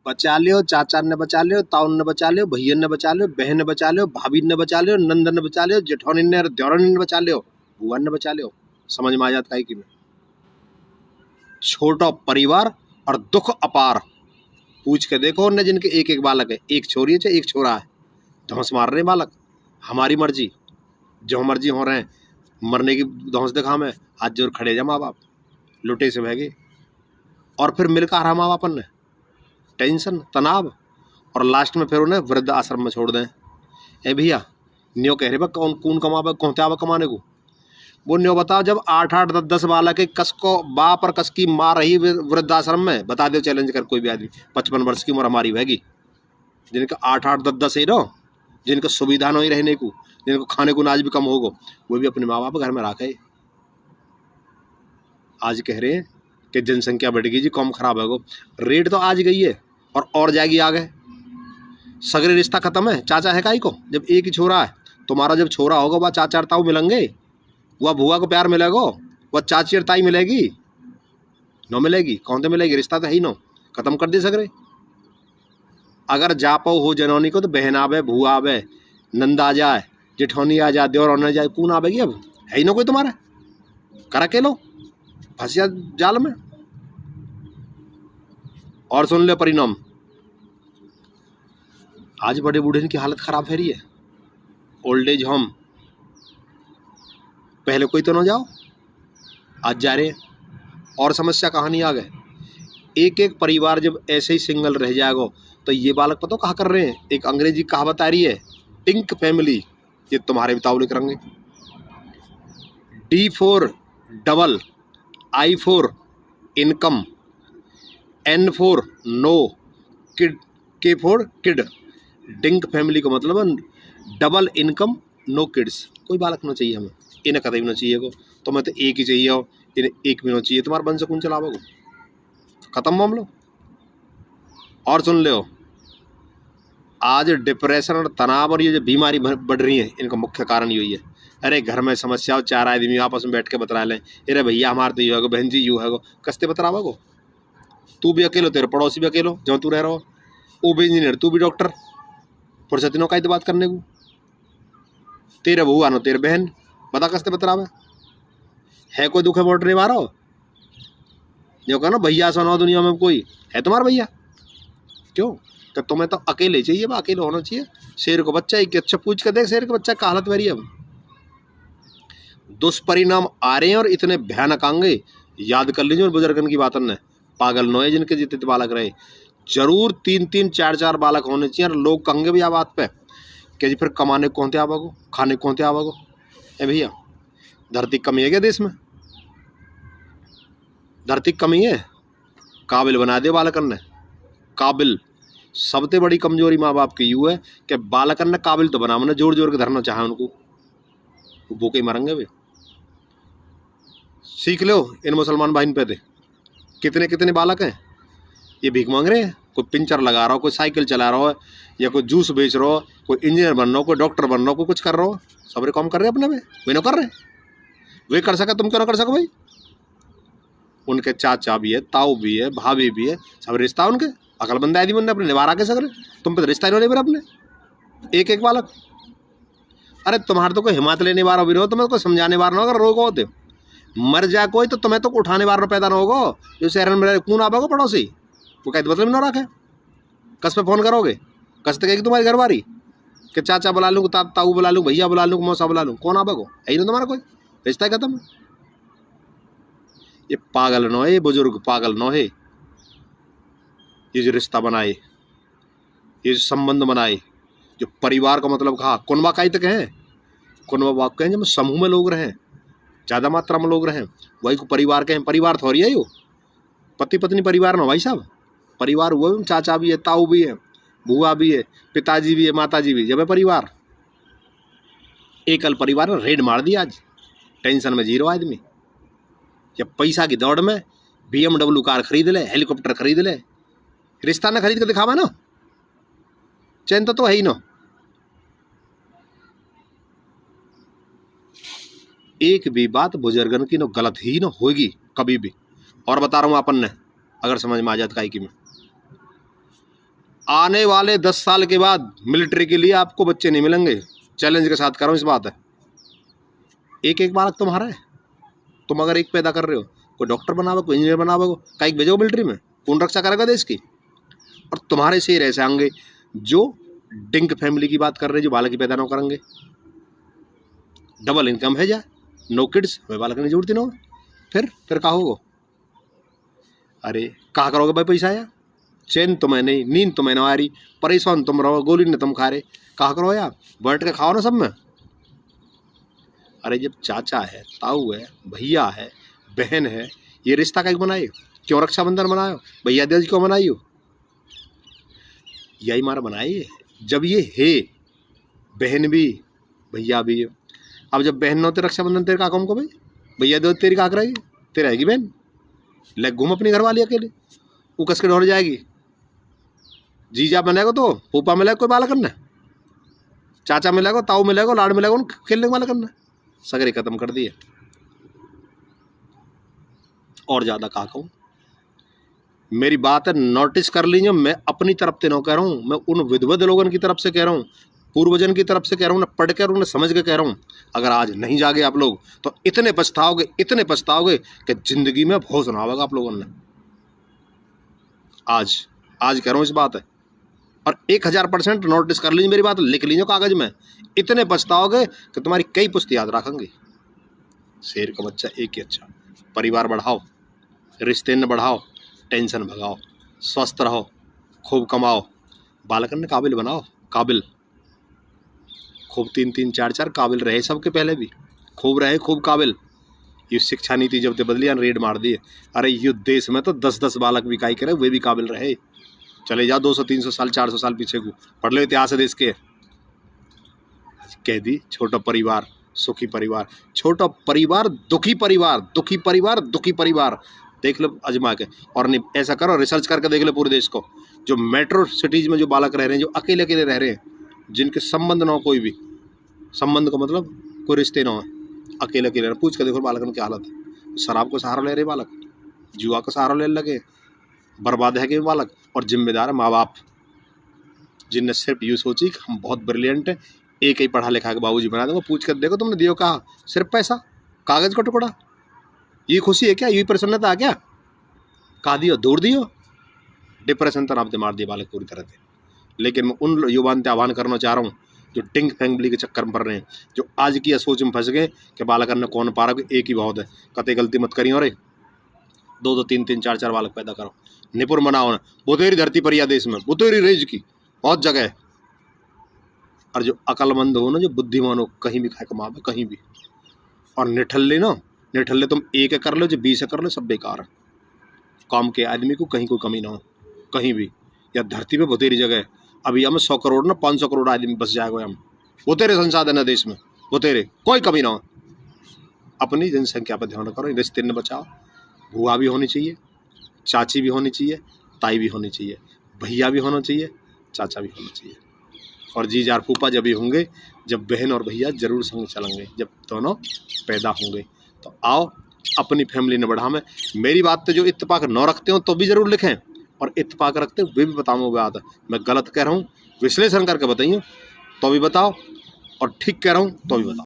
बचा लियो, चाचा ने बचा लियो, ताउन ने बचा लियो, भैया ने बचा लियो, बहन ने बचा लियो, भाभी ने बचा लियो, नंदन ने बचा लियो, जेठौनी ने देवरानी ने बचा लियो, बुआ ने बचा लियो। समझ में आ जाता है कि मैं छोटा परिवार और दुख अपार। पूछ के देखो उनने जिनके एक एक बालक है, एक छोरी है चाहे एक छोरा है, धौंस मार रहे बालक। हमारी मर्जी, जो मर्जी हो रहे हैं, मरने की धौंस दिखा में हाथ जोड़ खड़े जा माँ बाप, लुटे से बहगे। और फिर मिलकर हरा माँ बापन ने टेंशन तनाव, और लास्ट में फिर उन्हें वृद्ध आश्रम में छोड़ दें। ए भैया न्यो कह रहे बा कौन कौन कमावे, कौन आवा कमाने को। वो न्यो बताओ, जब 8-8 10-10 बालक के कस को बाप और कस की मार रही वृद्धाश्रम में, बता दो चैलेंज कर कोई भी आदमी 55 वर्ष की उम्र हमारी होगी, जिनका 8-8 10-10 ही रहो, जिनका सुविधा नहीं रहने को, जिनको खाने को नाज भी कम होगा, वो भी अपने माँ बाप घर में रखे। आज कह रहे हैं कि जनसंख्या बढ़ गई जी, कम खराब है गो। रेट तो आज गई है और जाएगी आगे। सगरे रिश्ता खत्म है, चाचा है काई को। जब एक ही छोरा है, तुम्हारा जब छोरा होगा वह चाचा और ताऊ मिलेंगे, वह बुआ को प्यार मिलेगा, वह चाची और ताई मिलेगी, नो मिलेगी, कौन से मिलेगी, रिश्ता तो है ही नो, खत्म कर दे सगरे। अगर जा पाओ हो जनौनी को तो बहन आवे, भूआ आवे, नंदा आ जाए, जेठौनी आ जाए, देवर आ जाए, कौन आवेगी, अब है ही नो कोई तुम्हारा, कर अकेलो फंसिया जाल में। और सुन ले परिणाम, आज बड़े बूढ़े की हालत खराब है रही है। ओल्ड एज होम, पहले कोई तो ना जाओ, आज जा रहे हैं। और समस्या कहानी आ गए, एक एक परिवार जब ऐसे ही सिंगल रह जाएगा तो ये बालक पता कहाँ कर रहे हैं। एक अंग्रेजी कहावत आ रही है, टिंक फैमिली, ये तुम्हारे बिताओ लिख रंगे। D for double, I for income, N for no, kid, K for kid. Dink family का मतलब है डबल इनकम नो किड्स। कोई बालक ना चाहिए हमें, इन्हें कदम ना चाहिए को, तो मैं तो एक ही चाहिए हो, इन्हें एक भी ना चाहिए। तुम्हारे बन से कौन चलावा को, खत्म मामलो। और सुन लो, आज डिप्रेशन और तनाव और ये जो बीमारी बढ़ रही है, इनका मुख्य कारण यही है। अरे घर में समस्या हो, 4 आदमी आपस में बैठ के बतला लें, अरे भैया हमारे तो यू है, बहन जी यू है, कस्ते बतलावा को। तू भी अकेलो, तेरे पड़ोसी भी अकेलो, जहाँ तू रह रहा हो, वो भी इंजीनियर, तू भी डॉक्टर, फुर्सत नो का ही तो बात करने को। तेरे बहू आनो, तेरे बहन, बता कस्ते बतलावे है। कोई दुख है बोटने मारो, जो कहो ना भैया सुनाओ, दुनिया में कोई है तुम्हारा भैया, क्यों? तो तुम्हें तो अकेले चाहिए, अकेले होना चाहिए। शेर को बच्चा एक अच्छा पूछ कर देख, शेर का बच्चा का हालत मेरी। अब दुष्परिणाम आ रहे हैं और इतने भयानक आएंगे, याद कर लीजिए। और बुजुर्गन की बात ने, पागल नोए जिनके जितने बालक रहे, जरूर 3-3 4-4 बालक होने चाहिए। और लोग कहेंगे भी आ बात पे कि जी फिर कमाने कौन थे आवागो, खाने कौन थे आवागो। ए भैया धरती कमी है क्या देश में? धरती कमी है, काबिल बना दे बालकन ने, काबिल। सबसे बड़ी कमजोरी माँ बाप की यू है कि बालकन ने काबिल तो बना, मैंने जोर जोर के धरना चाहे उनको, वो भूखे मरेंगे वे। सीख लो इन मुसलमान भाई पे, कितने कितने बालक हैं ये भीख मांग रहे हैं। कोई पिंचर लगा रहा हो, कोई साइकिल चला रहा हो, या कोई जूस बेच रहा हो, कोई इंजीनियर बन रहा हो, कोई डॉक्टर बन रहा हो, कोई कुछ कर रहा हो, सबरे काम कर रहे हैं अपने में, वे ना कर रहे। वे कर सका, तुम क्यों ना कर सको भाई? उनके चाचा भी है, ताऊ भी है, भाभी भी है, सब रिश्ता उनके। अकलमंद आदमी बनने अपने निवारा के सगरे, तुम पे रिश्ता नहीं अपने एक एक बालक। अरे तुम्हारे तो कोई हिम्मत लेने वाला भी रहो, तुम्हें कोई समझाने वाला ना, अगर रोगो होते मर जाए कोई तो तुम्हें तो उठाने वाला पैदा ना होगा। जो शहर में कौन आवेगा पड़ोसी, वो कहते मतलब ना रखे, कस पे फोन करोगे, कस तो कहेगी तुम्हारी घरवारी कि चाचा बुला लूँ, ताऊ बुला लूँ, भैया बुला लूँ, मौसा बुला लूँ, कौन आवेगो? यही ना तुम्हारा कोई रिश्ता ही खत्म। ये पागल नो है, ये बुजुर्ग पागल नो है। ये जो रिश्ता बनाए, ये जो संबंध बनाए, जो परिवार का मतलब कहा, कुनबा का ही तक है। कुनबा बाप कहें जब समूह में लोग रहें, ज़्यादा मात्रा में लोग रहें, वही को परिवार कहें। परिवार थोड़ी है यो, पति पत्नी परिवार ना भाई साहब। परिवार हुआ चाचा भी है, ताऊ भी है, बुआ भी है, पिताजी भी है, माताजी भी, जब है परिवार। एकल परिवार ने रेड मार दिया आज, टेंशन में जीरो आदमी। या पैसा की दौड़ में BMW कार खरीद ले, हेलीकॉप्टर खरीद ले, रिश्ता ना खरीद के दिखावा ना, चैन तो है ही ना। एक भी बात बुजुर्गन की ना गलत ही ना होगी कभी भी। और बता रहा हूँ अपन ने, अगर समझ में आ जाता है कि मैं आने वाले 10 साल के बाद मिलिट्री के लिए आपको बच्चे नहीं मिलेंगे। चैलेंज के साथ कर रहा हूँ इस बात है। एक एक बालक तुम्हारा है। तुम अगर एक पैदा कर रहे हो, कोई डॉक्टर बनाओ, कोई इंजीनियर बनाओ, कहीं भेजो मिलिट्री में, कौन रक्षा करेगा देश की? और तुम्हारे से ऐसे आएंगे जो डिंक फैमिली की बात कर रहे हैं, जो बालक ही पैदा ना करेंगे। डबल इनकम है जा, नो किड्स, हमें बालक नहीं जोड़ती ना। फिर कहा होगा, अरे कहा करोगे भाई पैसा आया? चैन तुम्हें नहीं, नींद तुम्हें ना आ रही, परेशान तुम रहो, गोली ने तुम खा रहे, कहा करो यार, बैठ के खाओ ना सब में। अरे जब चाचा है, ताऊ है, भैया है, बहन है, ये रिश्ता कहीं बनाए? क्यों रक्षाबंधन बनायो? भैया दूज क्यों बनाइयो? यही मारा बनाइए। जब ये है बहन भी भैया भी, अब जब बहन न तो रक्षाबंधन तेरे का कौन को भाई, भैया दूज तेरी का रहेगी, तेरे रहेगी बहन। ले घूम अपनी घर वाली अकेले, वो कस के डर जाएगी। जीजा मिलेगा तो फूफा मिलेगा कोई बाला करना, चाचा मिलेगा, ताऊ मिलेगा, लाड़ मिलेगा, उन खेलने वाला करना, सगरे खत्म कर दिए। और ज्यादा कहा कहूँ, मेरी बात है नोटिस कर लीजिए। मैं अपनी तरफ से ना कह रहा हूँ, मैं उन विधवद लोगों की तरफ से कह रहा हूँ, पूर्वजन की तरफ से कह रहा हूँ, ना पढ़ कर उन्हें समझ के कह रहा हूँ। अगर आज नहीं जागे आप लोग तो इतने पछताओगे, इतने पछताओगे कि जिंदगी में बहुत सुना होगा आप लोगों ने। आज कह रहा हूँ इस बात है, और 1000% नोटिस कर लीजिए मेरी बात, लिख लीजिए कागज में। इतने पछताओगे कि तुम्हारी कई पुश्त याद रखेंगे। शेर का बच्चा एक ही अच्छा, परिवार बढ़ाओ, रिश्ते न बढ़ाओ, टेंशन भगाओ, स्वस्थ रहो, खूब कमाओ, बालकन ने काबिल बनाओ, काबिल खूब 3-3 4-4 काबिल रहे सबके पहले भी, खूब रहे, खूब काबिल। ये शिक्षा नीति जब ते बदली, रेड मार दिए। अरे युद्ध देश में तो 10-10 बालक भी काई करे, वे भी काबिल रहे। चले जाओ 200-300 साल 400 साल पीछे को, पढ़ लो इतिहास है देश के। कह दी छोटा परिवार सुखी परिवार, छोटा परिवार दुखी परिवार, दुखी परिवार दुखी परिवार। देख लो अजमा के, और नहीं ऐसा करो, रिसर्च करके देख लो पूरे देश को। जो मेट्रो सिटीज में जो बालक रह रहे हैं, जो अकेले अकेले रह रहे हैं, जिनके संबंध ना हो, कोई भी संबंध का मतलब कोई रिश्ते ना हो, अकेले अकेले रह, पूछ के देखो बालक की हालत है। शराब का सहारा ले रहे बालक, जुआ का सहारा ले लगे, बर्बाद है कि बालक। और जिम्मेदार है माँ बाप, जिनने सिर्फ यूँ सोची कि हम बहुत ब्रिलियंट है, एक ही पढ़ा लिखा के बाबूजी बना दूंगा। पूछ कर देखो तुमने दियो कहा, सिर्फ पैसा, कागज का टुकड़ा। ये खुशी है क्या? ये प्रसन्नता है क्या? कहा दियो, दूर दियो, डिप्रेशन तनाव से मार दिया बालक पूरी तरह से। लेकिन मैं उन युवाओं से आह्वान करना चाह रहा हूँ जो टिंक फैमिली के चक्कर में पड़ रहे हैं, जो आज की सोच में फंस गए कि बालक ने कौन पा रहा, एक ही बहुत है। कतई गलती मत करियो रे, 2-2 3-3 4-4 बालक पैदा करो, निपुण बनाओ ना। बुतेरी धरती पर या देश में बुतेरी रेज की बहुत जगह है। और जो अकलमंद हो ना, जो बुद्धिमान हो, कहीं भी खाए कमावे, कहीं भी। और निठल्ले ना, निठल्ले तुम एक कर लो, जो 20 कर लो, सब बेकार है। काम के आदमी को कहीं कोई कमी ना हो, कहीं भी। या धरती पे बुतेरी जगह है। अभी हम 100 करोड़ ना 500 करोड़ आदमी बस जाएगा, हम बुतेरे संसाधन है देश में, बुतेरे, कोई कमी ना हो। अपनी जनसंख्या पर ध्यान करो, रिश्ते न बचाओ। बुआ भी होनी चाहिए, चाची भी होनी चाहिए, ताई भी होनी चाहिए, भैया भी होना चाहिए, चाचा भी होना चाहिए। और जीजा और फूफा जब भी होंगे, जब बहन और भैया जरूर संग चलेंगे, जब दोनों पैदा होंगे। तो आओ अपनी फैमिली ने बढ़ावे। मेरी बात तो जो इत्तेफाक न रखते हो तो भी जरूर लिखें, और इत्तेफाक रखते वे भी बताऊँ बात मैं गलत कह रहा हूँ, विश्लेषण करके बताइए तो भी बताओ, और ठीक कह रहा हूँ तो भी बताओ।